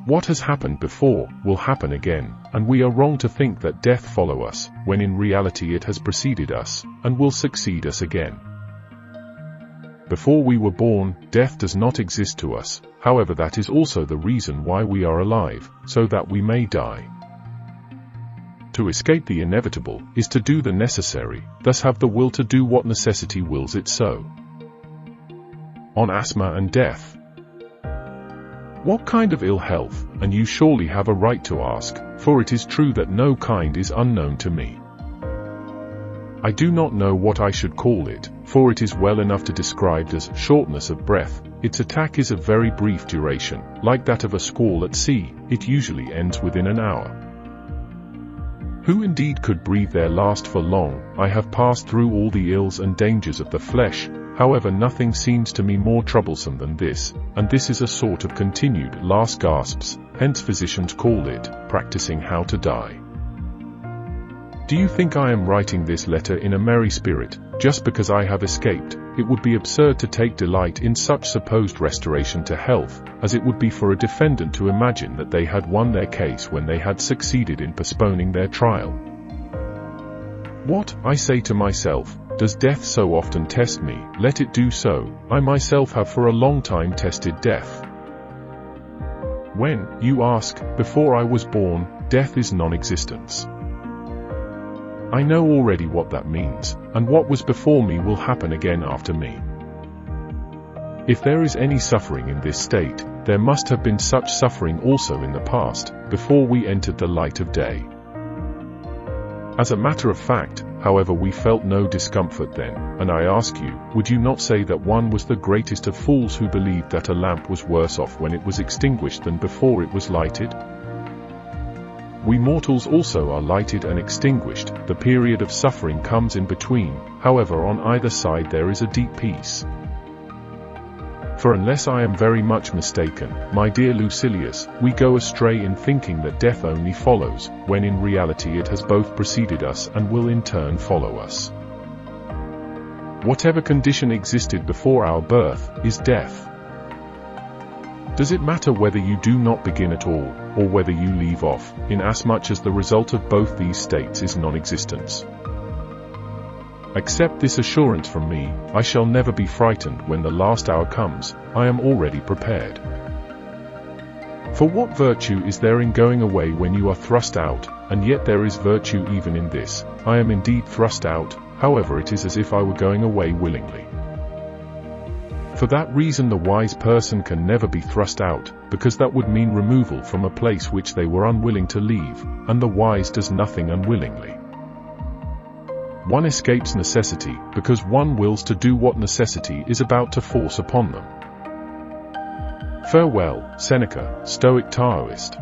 What has happened before will happen again, and we are wrong to think that death follows us, when in reality it has preceded us, and will succeed us again. Before we were born, death does not exist to us, however that is also the reason why we are alive, so that we may die. To escape the inevitable is to do the necessary, thus have the will to do what necessity wills it so. On Asthma and Death. What kind of ill health? And you surely have a right to ask, for it is true that no kind is unknown to me. I do not know what I should call it, for it is well enough to describe as shortness of breath. Its attack is of very brief duration, like that of a squall at sea. It usually ends within an hour. Who indeed could breathe their last for long? I have passed through all the ills and dangers of the flesh, however nothing seems to me more troublesome than this, and this is a sort of continued last gasps, hence physicians call it practicing how to die. Do you think I am writing this letter in a merry spirit, just because I have escaped? It would be absurd to take delight in such supposed restoration to health, as it would be for a defendant to imagine that they had won their case when they had succeeded in postponing their trial. What, I say to myself, does death so often test me? Let it do so. I myself have for a long time tested death. When, you ask, before I was born, death is non-existence. I know already what that means, and what was before me will happen again after me. If there is any suffering in this state, there must have been such suffering also in the past, before we entered the light of day. As a matter of fact, however, we felt no discomfort then, and I ask you, would you not say that one was the greatest of fools who believed that a lamp was worse off when it was extinguished than before it was lighted? We mortals also are lighted and extinguished. The period of suffering comes in between, however on either side there is a deep peace. For unless I am very much mistaken, my dear Lucilius, we go astray in thinking that death only follows, when in reality it has both preceded us and will in turn follow us. Whatever condition existed before our birth, is death. Does it matter whether you do not begin at all, or whether you leave off, inasmuch as the result of both these states is non-existence? Accept this assurance from me, I shall never be frightened when the last hour comes. I am already prepared. For what virtue is there in going away when you are thrust out, and yet there is virtue even in this. I am indeed thrust out, however it is as if I were going away willingly. For that reason the wise person can never be thrust out, because that would mean removal from a place which they were unwilling to leave, and the wise does nothing unwillingly. One escapes necessity, because one wills to do what necessity is about to force upon them. Farewell, Seneca, Stoic Taoist.